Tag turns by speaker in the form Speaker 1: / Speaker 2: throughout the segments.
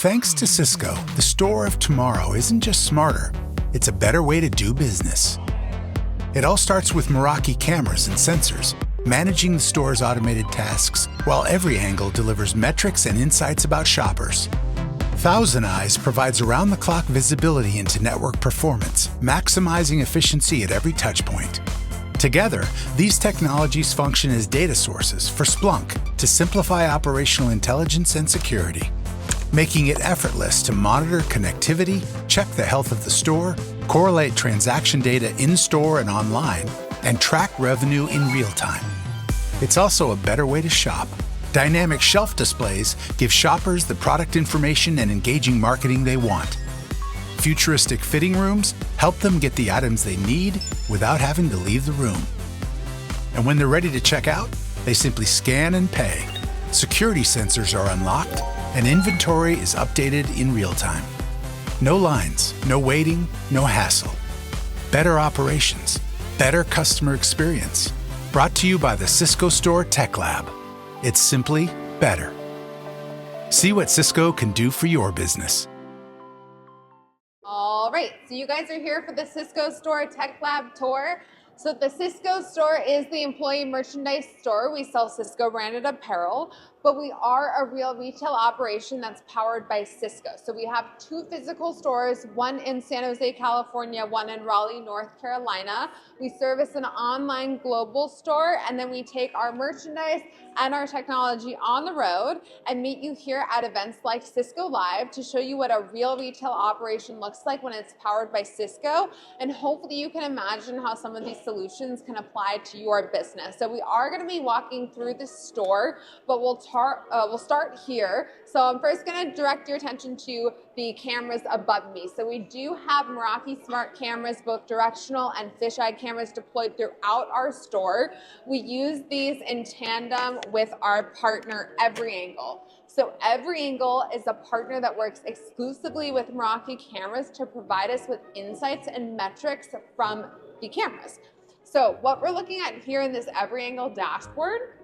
Speaker 1: Thanks to Cisco, the store of tomorrow isn't just smarter, it's a better way to do business. It all starts with Meraki cameras and sensors, managing the store's automated tasks, while every angle delivers metrics and insights about shoppers. Thousand Eyes provides around-the-clock visibility into network performance, maximizing efficiency at every touchpoint. Together, these technologies function as data sources for Splunk to simplify operational intelligence and security, making it effortless to monitor connectivity, check the health of the store, correlate transaction data in-store and online, and track revenue in real time. It's also a better way to shop. Dynamic shelf displays give shoppers the product information and engaging marketing they want. Futuristic fitting rooms help them get the items they need without having to leave the room. And when they're ready to check out, they simply scan and pay. Security sensors are unlocked, and inventory is updated in real time. No lines, no waiting, no hassle. Better operations, better customer experience. Brought to you by the Cisco Store Tech Lab. It's simply better. See what Cisco can do for your business.
Speaker 2: All right, so you guys are here for the Cisco Store Tech Lab tour. So the Cisco Store is the employee merchandise store. We sell Cisco branded apparel, but we are a real retail operation that's powered by Cisco. So we have 2 physical stores, one in San Jose, California, one in Raleigh, North Carolina. We service an online global store, and then we take our merchandise and our technology on the road and meet you here at events like Cisco Live to show you what a real retail operation looks like when it's powered by Cisco. And hopefully you can imagine how some of these solutions can apply to your business. So we are going to be walking through the store, but we'll start here. So I'm first going to direct your attention to the cameras above me. So we do have Meraki smart cameras, both directional and fisheye cameras deployed throughout our store. We use these in tandem with our partner, Every Angle. So Every Angle is a partner that works exclusively with Meraki cameras to provide us with insights and metrics from the cameras. So what we're looking at here in this Every Angle dashboard,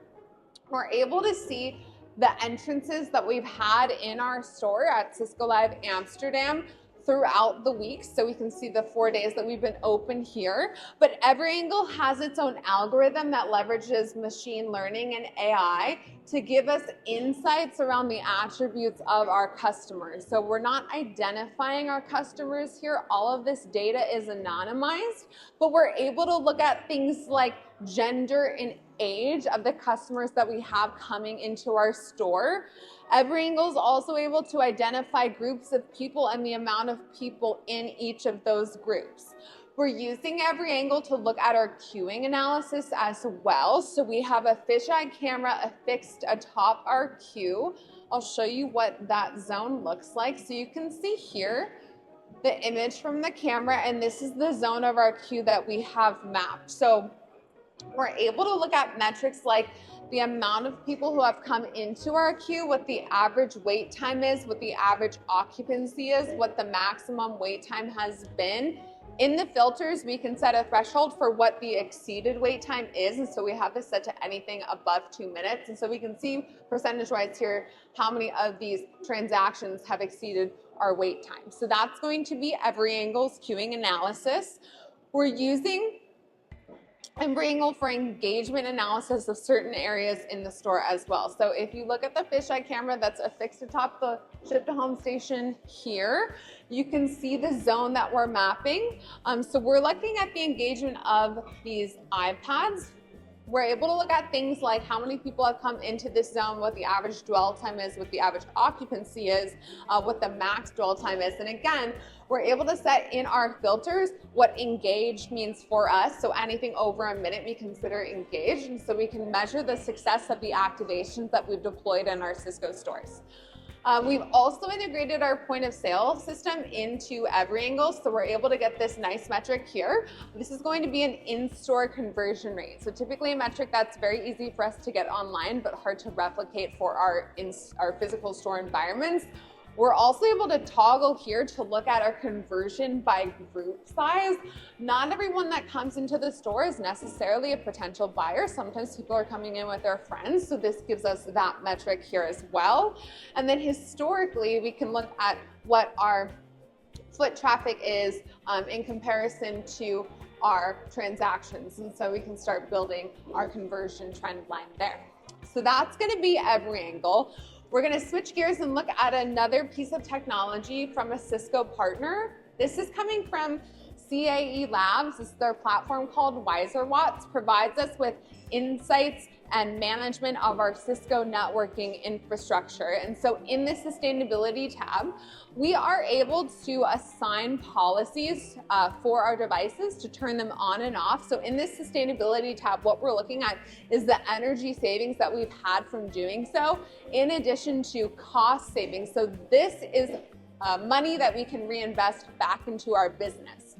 Speaker 2: we're able to see the entrances that we've had in our store at Cisco Live Amsterdam throughout the week. So we can see the 4 days that we've been open here. But Every Angle has its own algorithm that leverages machine learning and AI to give us insights around the attributes of our customers. So we're not identifying our customers here. All of this data is anonymized, but we're able to look at things like gender and age of the customers that we have coming into our store. Every Angle is also able to identify groups of people and the amount of people in each of those groups. We're using Every Angle to look at our queuing analysis as well. So we have a fisheye camera affixed atop our queue. I'll show you what that zone looks like. So you can see here the image from the camera, and this is the zone of our queue that we have mapped. So we're able to look at metrics like the amount of people who have come into our queue, what the average wait time is, what the average occupancy is, what the maximum wait time has been. In the filters, we can set a threshold for what the exceeded wait time is. And so we have this set to anything above 2 minutes. And so we can see percentage-wise here how many of these transactions have exceeded our wait time. So that's going to be Every Angle's queuing analysis. We're using Every Angle for engagement analysis of certain areas in the store as well. So if you look at the fisheye camera that's affixed atop the ship to home station here, you can see the zone that we're mapping. So we're looking at the engagement of these iPads. We're able to look at things like how many people have come into this zone, what the average dwell time is, what the average occupancy is, what the max dwell time is. And again, we're able to set in our filters what engaged means for us. So anything over a minute we consider engaged. And so we can measure the success of the activations that we've deployed in our Cisco stores. We've also integrated our point of sale system into Every Angle, so we're able to get this nice metric here. This is going to be an in-store conversion rate. So typically a metric that's very easy for us to get online, but hard to replicate for our physical store environments. We're also able to toggle here to look at our conversion by group size. Not everyone that comes into the store is necessarily a potential buyer. Sometimes people are coming in with their friends, so this gives us that metric here as well. And then historically, we can look at what our foot traffic is in comparison to our transactions. And so we can start building our conversion trend line there. So that's going to be every angle. We're going to switch gears and look at another piece of technology from a Cisco partner. This is coming from CAE Labs. This is their platform called WiserWatts, provides us with insights and management of our Cisco networking infrastructure. And so in the sustainability tab, we are able to assign policies for our devices to turn them on and off. So in this sustainability tab, what we're looking at is the energy savings that we've had from doing so, in addition to cost savings. So this is money that we can reinvest back into our business.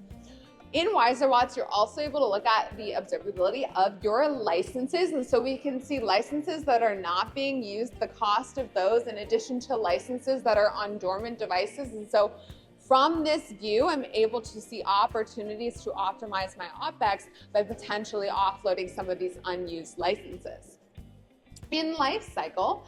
Speaker 2: In WiserWatts, you're also able to look at the observability of your licenses. And so we can see licenses that are not being used, the cost of those, in addition to licenses that are on dormant devices. And so from this view, I'm able to see opportunities to optimize my OpEx by potentially offloading some of these unused licenses. In lifecycle,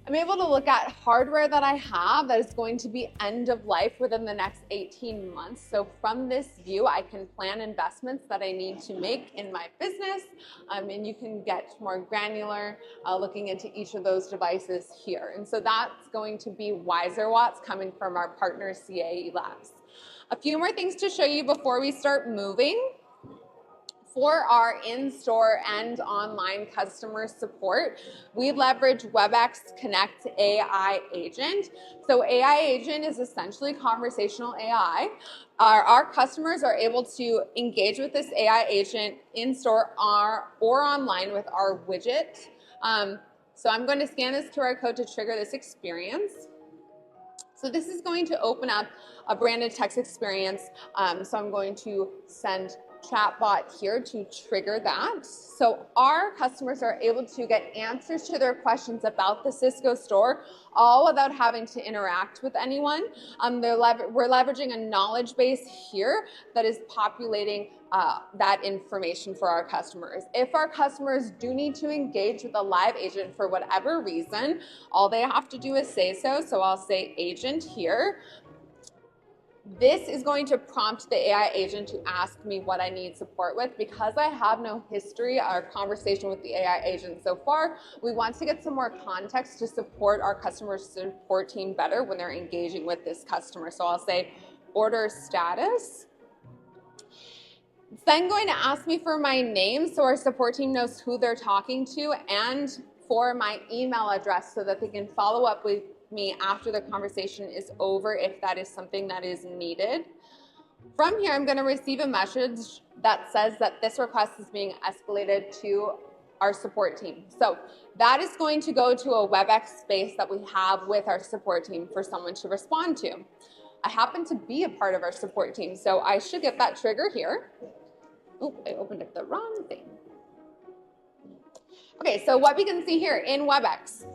Speaker 2: I'm able to look at hardware that I have that is going to be end of life within the next 18 months. So from this view, I can plan investments that I need to make in my business. And you can get more granular looking into each of those devices here. And so that's going to be WiserWatts coming from our partner CAE Labs. A few more things to show you before we start moving. For our in-store and online customer support, we leverage WebEx Connect AI Agent. So AI Agent is essentially conversational AI. Our customers are able to engage with this AI agent in-store or online with our widget. So I'm going to scan this QR code to trigger this experience. So this is going to open up a branded text experience. So I'm going to send chatbot here to trigger that. So our customers are able to get answers to their questions about the Cisco store, all without having to interact with anyone. We're leveraging a knowledge base here that is populating that information for our customers. If our customers do need to engage with a live agent for whatever reason, all they have to do is say so. So I'll say agent here. This is going to prompt the AI agent to ask me what I need support with. Because I have no history or conversation with the AI agent so far, we want to get some more context to support our customer support team better when they're engaging with this customer. So I'll say order status. It's then going to ask me for my name so our support team knows who they're talking to, and for my email address so that they can follow up with me after the conversation is over if that is something that is needed. From here, I'm going to receive a message that says that this request is being escalated to our support team. So that is going to go to a WebEx space that we have with our support team for someone to respond to. I happen to be a part of our support team, so I should get that trigger here. Oh, I opened up the wrong thing. Okay, so what we can see here in WebEx,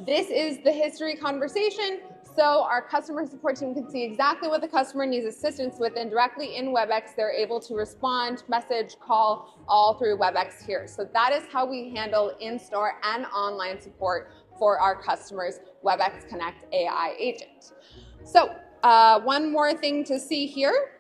Speaker 2: this is the history conversation. So our customer support team can see exactly what the customer needs assistance with, and directly in WebEx, they're able to respond, message, call, all through WebEx here. So that is how we handle in-store and online support for our customers' WebEx Connect AI agent. So one more thing to see here.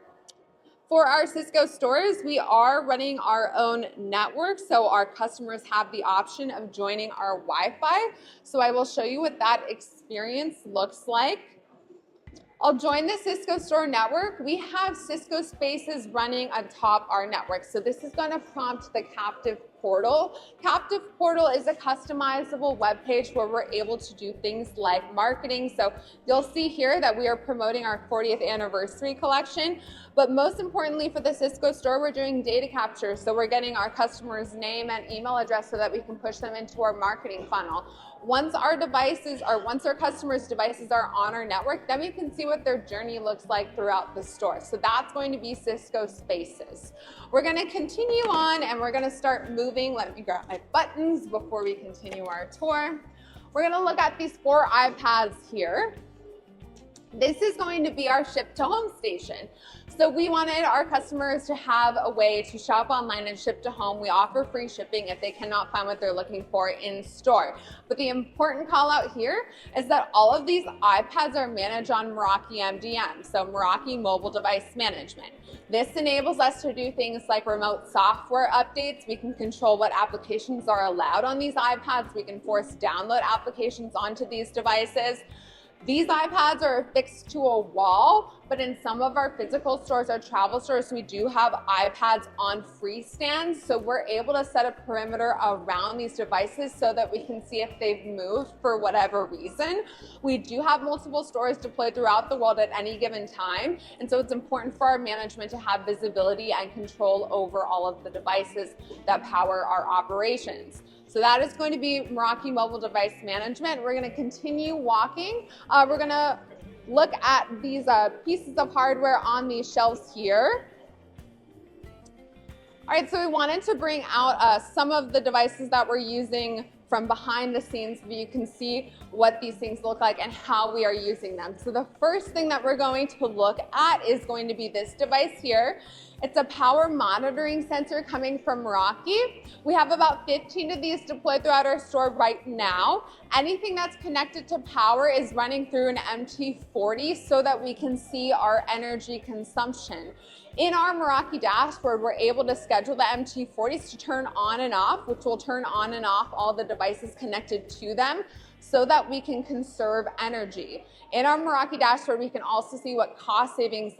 Speaker 2: For our Cisco stores, we are running our own network, so our customers have the option of joining our Wi-Fi. So I will show you what that experience looks like. I'll join the Cisco Store network. We have Cisco Spaces running atop our network. So this is going to prompt the Captive Portal. Captive Portal is a customizable web page where we're able to do things like marketing. So you'll see here that we are promoting our 40th anniversary collection. But most importantly for the Cisco Store, we're doing data capture. So we're getting our customer's name and email address so that we can push them into our marketing funnel. Once our customers' devices are on our network, then we can see what their journey looks like throughout the store. So that's going to be Cisco Spaces. We're going to continue on and we're going to start moving. Let me grab my buttons before we continue our tour. We're going to look at these 4 iPads here. This is going to be our ship to home station. So we wanted our customers to have a way to shop online and ship to home. We offer free shipping if they cannot find what they're looking for in store. But the important call out here is that all of these iPads are managed on Meraki MDM, so Meraki Mobile Device Management. This enables us to do things like remote software updates. We can control what applications are allowed on these iPads. We can force download applications onto these devices. These iPads are affixed to a wall, but in some of our physical stores, our travel stores, we do have iPads on free stands. So we're able to set a perimeter around these devices so that we can see if they've moved for whatever reason. We do have multiple stores deployed throughout the world at any given time. And so it's important for our management to have visibility and control over all of the devices that power our operations. So that is going to be Meraki Mobile Device Management. We're going to continue walking. We're going to look at these pieces of hardware on these shelves here. All right, so we wanted to bring out some of the devices that we're using from behind the scenes so you can see what these things look like and how we are using them. So the first thing that we're going to look at is going to be this device here. It's a power monitoring sensor coming from Meraki. We have about 15 of these deployed throughout our store right now. Anything that's connected to power is running through an MT40 so that we can see our energy consumption. In our Meraki dashboard, we're able to schedule the MT40s to turn on and off, which will turn on and off all the devices connected to them so that we can conserve energy. In our Meraki dashboard, we can also see what cost savings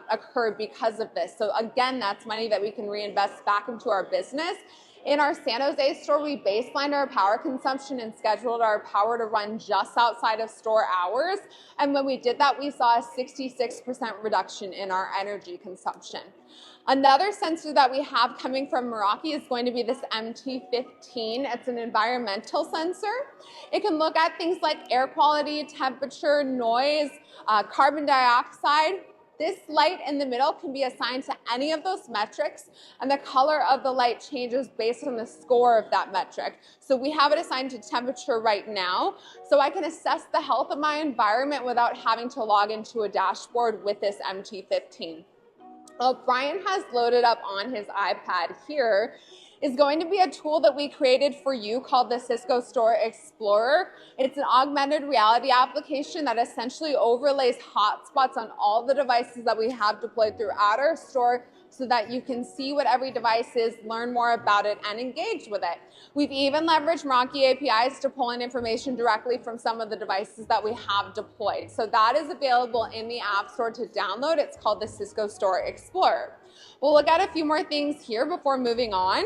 Speaker 2: occurred because of this. So again, that's money that we can reinvest back into our business. In our San Jose store, we baselined our power consumption and scheduled our power to run just outside of store hours. And when we did that, we saw a 66% reduction in our energy consumption. Another sensor that we have coming from Meraki is going to be this MT15. It's an environmental sensor. It can look at things like air quality, temperature, noise, carbon dioxide. This light in the middle can be assigned to any of those metrics, and the color of the light changes based on the score of that metric. So we have it assigned to temperature right now, so I can assess the health of my environment without having to log into a dashboard with this MT15. Well, Brian has loaded up on his iPad here is going to be a tool that we created for you called the Cisco Store Explorer. It's an augmented reality application that essentially overlays hotspots on all the devices that we have deployed throughout our store so that you can see what every device is, learn more about it, and engage with it. We've even leveraged Meraki APIs to pull in information directly from some of the devices that we have deployed. So that is available in the App Store to download. It's called the Cisco Store Explorer. We'll look at a few more things here before moving on.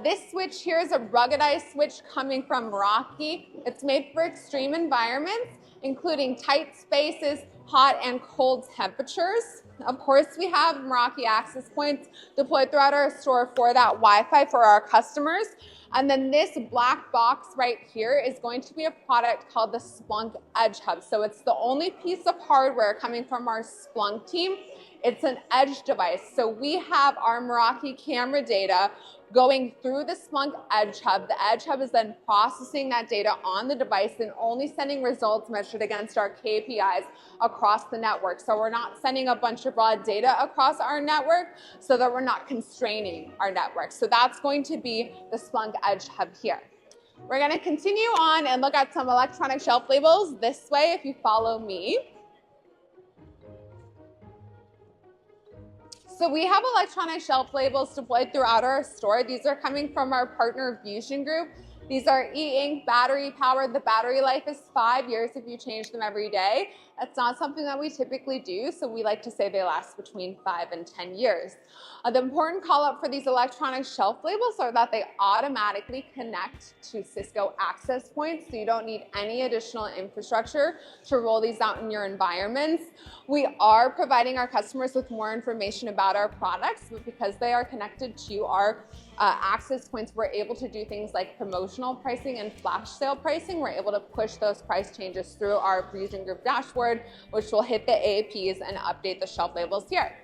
Speaker 2: This switch here is a ruggedized switch coming from Meraki. It's made for extreme environments, including tight spaces, hot and cold temperatures. Of course, we have Meraki access points deployed throughout our store for that Wi-Fi for our customers. And then this black box right here is going to be a product called the Splunk Edge Hub. So it's the only piece of hardware coming from our Splunk team. It's an edge device. So we have our Meraki camera data going through the Splunk Edge Hub. The Edge Hub is then processing that data on the device and only sending results measured against our KPIs across the network. So we're not sending a bunch of raw data across our network so that we're not constraining our network. So that's going to be the Splunk Edge Hub here. We're going to continue on and look at some electronic shelf labels this way if you follow me. So we have electronic shelf labels deployed throughout our store. These are coming from our partner Fusion Group. These are e-ink battery powered. The battery life is 5 years if you change them every day. That's not something that we typically do, so we like to say they last between 5 and 10 years. The important call out for these electronic shelf labels are that they automatically connect to Cisco access points, so you don't need any additional infrastructure to roll these out in your environments. We are providing our customers with more information about our products, but because they are connected to our access points, we're able to do things like promotional pricing and flash sale pricing. We're able to push those price changes through our Fusion Group dashboard, which will hit the AAPs and update the shelf labels here.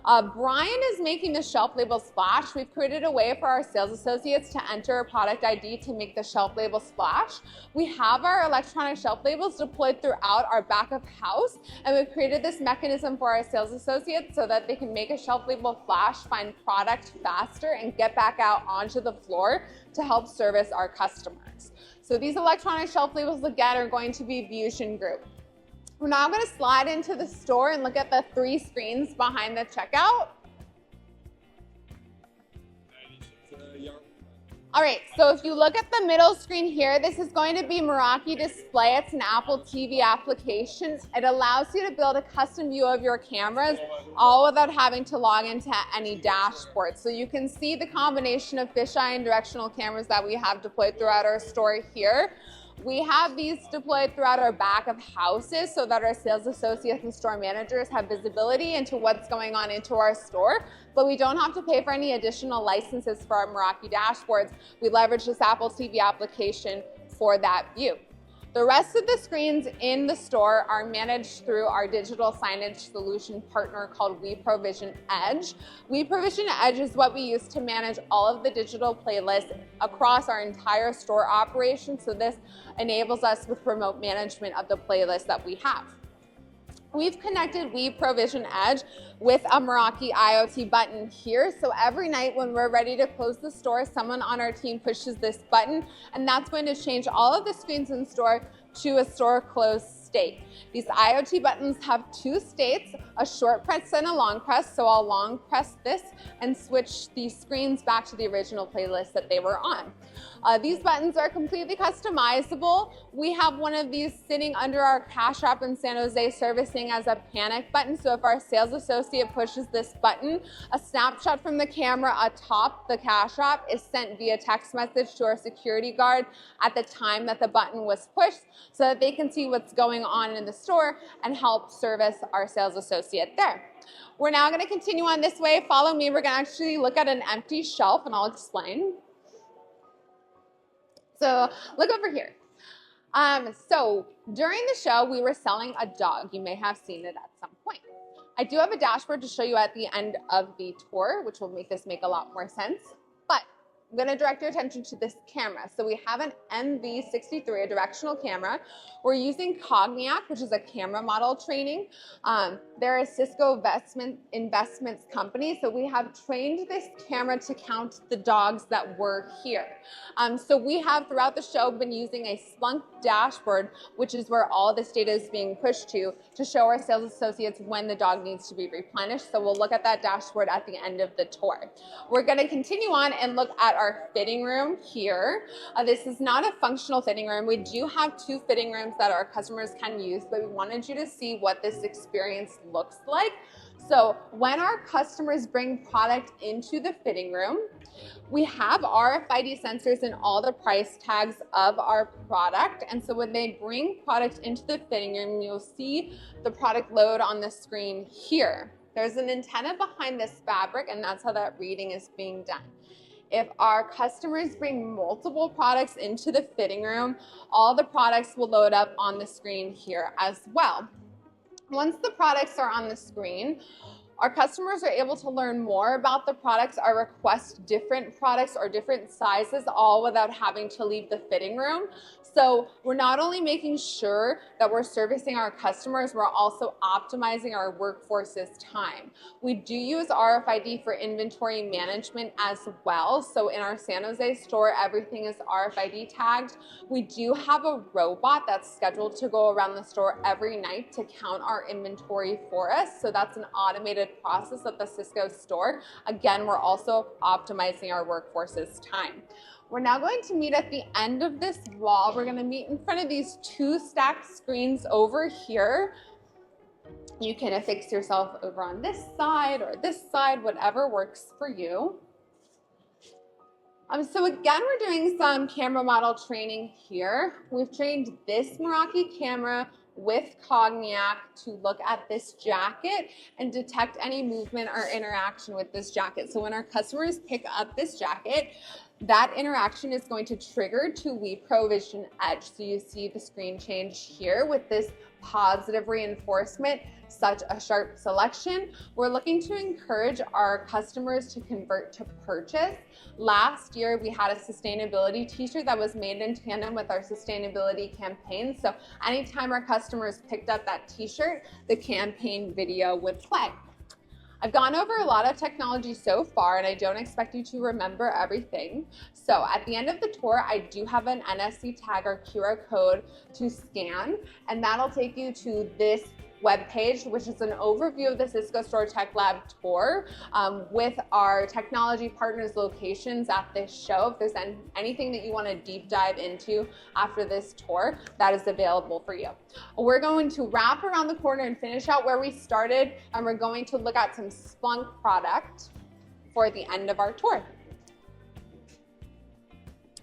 Speaker 2: Brian is making the shelf labels flash. We've created a way for our sales associates to enter a product ID to make the shelf labels flash. We have our electronic shelf labels deployed throughout our back of house, and we've created this mechanism for our sales associates so that they can make a shelf label flash, find product faster, and get back out onto the floor to help service our customers. So these electronic shelf labels, again, are going to be Fusion Group. We're now going to slide into the store and look at the 3 screens behind the checkout. All right, so if you look at the middle screen here, this is going to be Meraki Display. It's an Apple TV application. It allows you to build a custom view of your cameras, all without having to log into any dashboard. So you can see the combination of fisheye and directional cameras that we have deployed throughout our store here. We have these deployed throughout our back of houses so that our sales associates and store managers have visibility into what's going on into our store, but we don't have to pay for any additional licenses for our Meraki dashboards. We leverage this Apple TV application for that view. The rest of the screens in the store are managed through our digital signage solution partner called WeProvision Edge. WeProvision Edge is what we use to manage all of the digital playlists across our entire store operation. So this enables us with remote management of the playlists that we have. We've connected WeProvision Edge with a Meraki IoT button here. So every night when we're ready to close the store, someone on our team pushes this button, and that's going to change all of the screens in store to a store closed state. These IoT buttons have 2 states, a short press and a long press. So I'll long press this and switch these screens back to the original playlist that they were on. These buttons are completely customizable. We have one of these sitting under our cash wrap in San Jose servicing as a panic button. So if our sales associate pushes this button, a snapshot from the camera atop the cash wrap is sent via text message to our security guard at the time that the button was pushed so that they can see what's going on in the store and help service our sales associate there. We're now going to continue on this way. Follow me. We're going to actually look at an empty shelf, and I'll explain. So look over here. So during the show, we were selling a dog. You may have seen it at some point. I do have a dashboard to show you at the end of the tour, which will make this make a lot more sense. But I'm going to direct your attention to this camera. So we have an MV63, a directional camera. We're using Cogniac, which is a camera model training. They're a Cisco investments company. So we have trained this camera to count the dogs that were here. So we have throughout the show been using a Splunk dashboard, which is where all this data is being pushed to show our sales associates when the dog needs to be replenished. So we'll look at that dashboard at the end of the tour. We're going to continue on and look at our fitting room here. This is not a functional fitting room. We do have 2 fitting rooms that our customers can use, but we wanted you to see what this experience looks like. So when our customers bring product into the fitting room, we have RFID sensors in all the price tags of our product. And so when they bring product into the fitting room, you'll see the product load on the screen here. There's an antenna behind this fabric, and that's how that reading is being done. If our customers bring multiple products into the fitting room, all the products will load up on the screen here as well. Once the products are on the screen, our customers are able to learn more about the products or request different products or different sizes, all without having to leave the fitting room. So we're not only making sure that we're servicing our customers, we're also optimizing our workforce's time. We do use RFID for inventory management as well. So in our San Jose store, everything is RFID tagged. We do have a robot that's scheduled to go around the store every night to count our inventory for us. So that's an automated process at the Cisco store. Again, we're also optimizing our workforce's time. We're now going to meet at the end of this wall. We're going to meet in front of these 2 stacked screens over here. You can affix yourself over on this side or this side, whatever works for you. So again, we're doing some camera model training here. We've trained this Meraki camera with Cogniac to look at this jacket and detect any movement or interaction with this jacket. So when our customers pick up this jacket, that interaction is going to trigger to WeProvision Edge. So you see the screen change here with this positive reinforcement such a sharp selection. We're looking to encourage our customers to convert to purchase. Last year, we had a sustainability t-shirt that was made in tandem with our sustainability campaign. So anytime our customers picked up that t-shirt, the campaign video would play. I've gone over a lot of technology so far, and I don't expect you to remember everything. So at the end of the tour, I do have an NFC tag or QR code to scan, and that'll take you to this web page, which is an overview of the Cisco Store Tech Lab tour with our technology partners locations at this show. If there's anything that you want to deep dive into after this tour, that is available for you. We're going to wrap around the corner and finish out where we started, and we're going to look at some Splunk product for the end of our tour.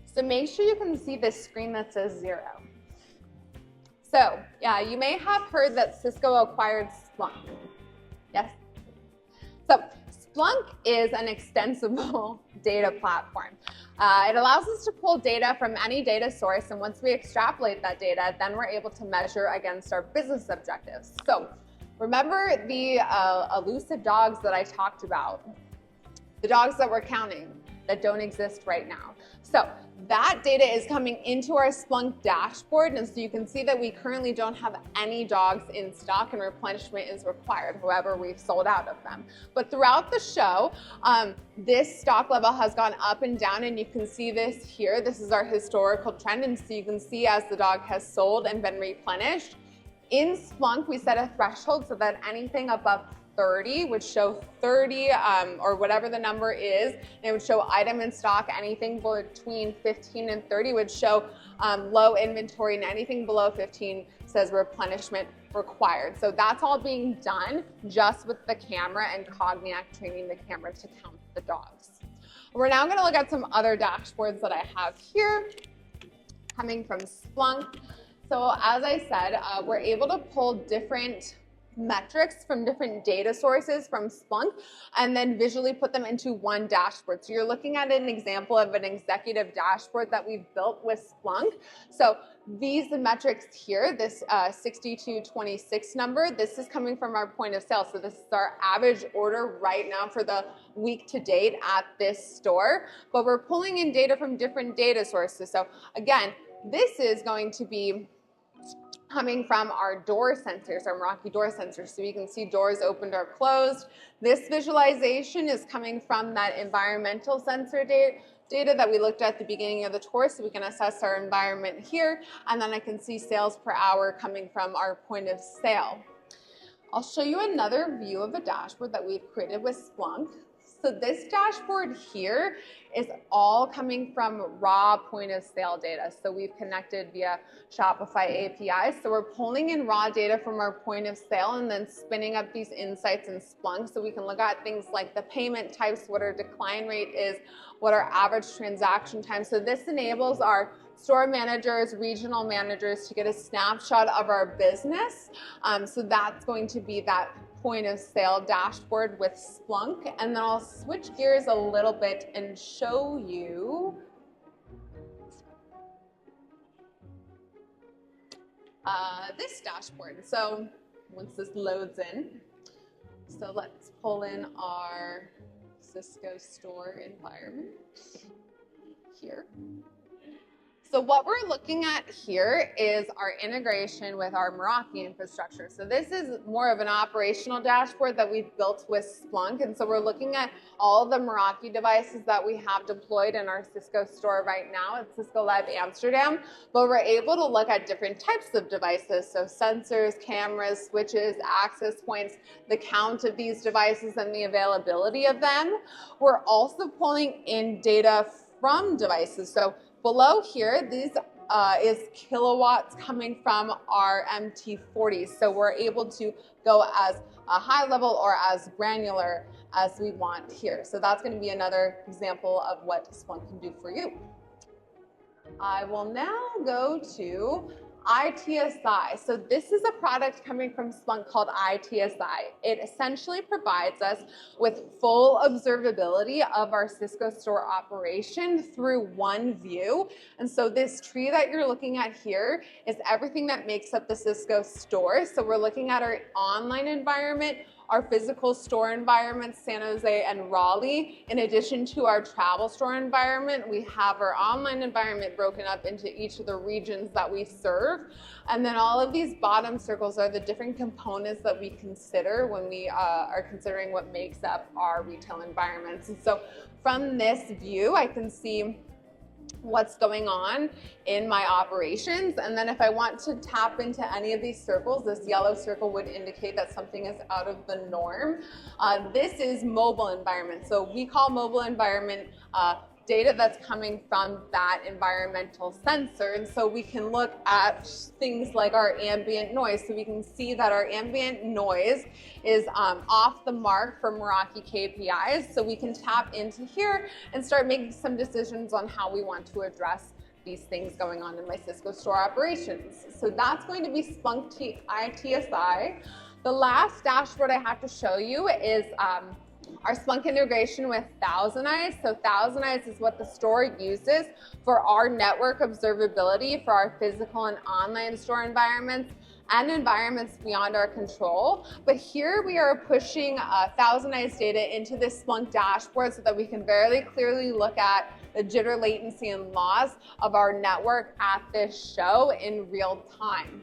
Speaker 2: So make sure you can see this screen that says 0. So, yeah, you may have heard that Cisco acquired Splunk. Yes? So, Splunk is an extensible data platform. It allows us to pull data from any data source, and once we extrapolate that data, then we're able to measure against our business objectives. So, remember the elusive dogs that I talked about? The dogs that we're counting that don't exist right now. So, that data is coming into our Splunk dashboard, and so you can see that we currently don't have any dogs in stock and replenishment is required. However, we've sold out of them. But throughout the show, this stock level has gone up and down, and you can see this here. This is our historical trend, and so you can see as the dog has sold and been replenished. In Splunk, we set a threshold so that anything above 30 would show 30 or whatever the number is, and it would show item in stock. Anything between 15 and 30 would show low inventory, and anything below 15 says replenishment required. So that's all being done just with the camera and Cogniac training the camera to count the dogs. We're now going to look at some other dashboards that I have here coming from Splunk. So as I said, we're able to pull different metrics from different data sources from Splunk and then visually put them into one dashboard. So you're looking at an example of an executive dashboard that we've built with Splunk. So these metrics here, this 6226 number, this is coming from our point of sale. So this is our average order right now for the week to date at this store. But we're pulling in data from different data sources. So again, this is going to be coming from our door sensors, our Meraki door sensors, so you can see doors opened or closed. This visualization is coming from that environmental sensor data that we looked at the beginning of the tour, so we can assess our environment here, and then I can see sales per hour coming from our point of sale. I'll show you another view of a dashboard that we've created with Splunk. So this dashboard here is all coming from raw point of sale data. So we've connected via Shopify API. So we're pulling in raw data from our point of sale and then spinning up these insights in Splunk so we can look at things like the payment types, what our decline rate is, what our average transaction time. So this enables our store managers, regional managers to get a snapshot of our business. So that's going to be that point of sale dashboard with Splunk, and then I'll switch gears a little bit and show you this dashboard. So once this loads in, so let's pull in our Cisco store environment here. So what we're looking at here is our integration with our Meraki infrastructure. So this is more of an operational dashboard that we've built with Splunk. And so we're looking at all the Meraki devices that we have deployed in our Cisco store right now at Cisco Live Amsterdam. But we're able to look at different types of devices. So sensors, cameras, switches, access points, the count of these devices and the availability of them. We're also pulling in data from devices. So below here, these is kilowatts coming from our MT40s. So we're able to go as a high level or as granular as we want here. So that's going to be another example of what Splunk can do for you. I will now go to ITSI. So this is a product coming from Splunk called ITSI. It essentially provides us with full observability of our Cisco Store operation through one view. And so this tree that you're looking at here is everything that makes up the Cisco Store. So we're looking at our online environment, our physical store environments, San Jose and Raleigh. In addition to our travel store environment, we have our online environment broken up into each of the regions that we serve. And then all of these bottom circles are the different components that we consider when we are considering what makes up our retail environments. And so from this view, I can see what's going on in my operations. And then if I want to tap into any of these circles, this yellow circle would indicate that something is out of the norm. This is mobile environment. So we call mobile environment data that's coming from that environmental sensor. And so we can look at things like our ambient noise. So we can see that our ambient noise is off the mark for Meraki KPIs. So we can tap into here and start making some decisions on how we want to address these things going on in my Cisco Store operations. So that's going to be Splunk ITSI. The last dashboard I have to show you is our Splunk integration with ThousandEyes. So ThousandEyes is what the store uses for our network observability for our physical and online store environments and environments beyond our control. But here we are pushing ThousandEyes data into this Splunk dashboard so that we can very clearly look at the jitter, latency, and loss of our network at this show in real time.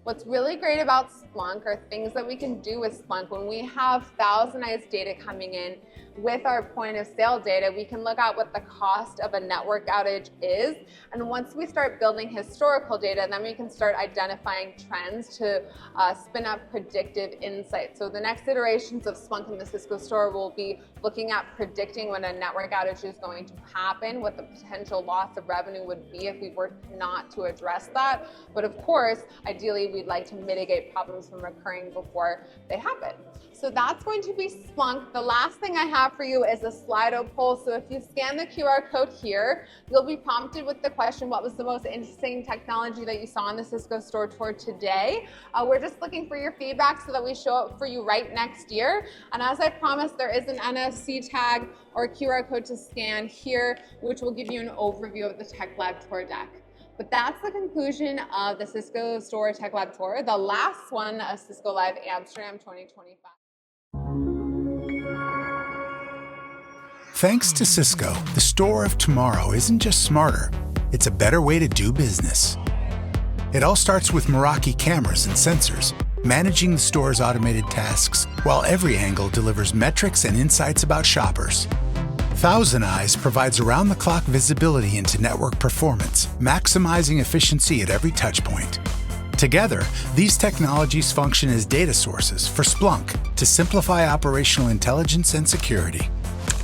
Speaker 2: What's really great about Splunk are things that we can do with Splunk. When we have ThousandEyes data coming in with our point of sale data, we can look at what the cost of a network outage is. And once we start building historical data, then we can start identifying trends to spin up predictive insights. So the next iterations of Splunk in the Cisco Store will be looking at predicting when a network outage is going to happen, what the potential loss of revenue would be if we were not to address that. But of course, ideally, we'd like to mitigate problems from occurring before they happen. So that's going to be Splunk. The last thing I have for you is a Slido poll. So if you scan the QR code here, you'll be prompted with the question, what was the most interesting technology that you saw on the Cisco Store Tour today? We're just looking for your feedback so that we show up for you right next year. And as I promised, there is an NFC tag or QR code to scan here, which will give you an overview of the Tech Lab Tour deck. But that's the conclusion of the Cisco Store Tech Lab Tour, the last one of Cisco Live Amsterdam 2025.
Speaker 1: Thanks to Cisco, the store of tomorrow isn't just smarter, it's a better way to do business. It all starts with Meraki cameras and sensors, managing the store's automated tasks, while every angle delivers metrics and insights about shoppers. ThousandEyes provides around-the-clock visibility into network performance, maximizing efficiency at every touchpoint. Together, these technologies function as data sources for Splunk to simplify operational intelligence and security,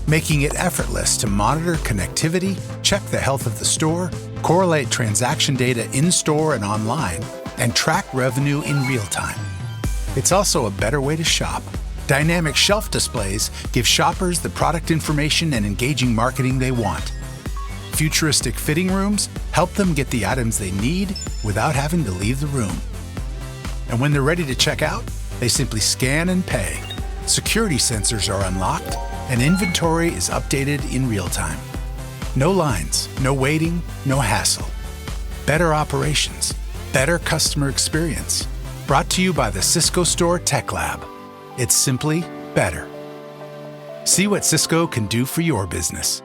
Speaker 1: making it effortless to monitor connectivity, check the health of the store, correlate transaction data in-store and online, and track revenue in real time. It's also a better way to shop. Dynamic shelf displays give shoppers the product information and engaging marketing they want. Futuristic fitting rooms help them get the items they need without having to leave the room. And when they're ready to check out, they simply scan and pay. Security sensors are unlocked, and inventory is updated in real time. No lines, no waiting, no hassle. Better operations, better customer experience. Brought to you by the Cisco Store Tech Lab. It's simply better. See what Cisco can do for your business.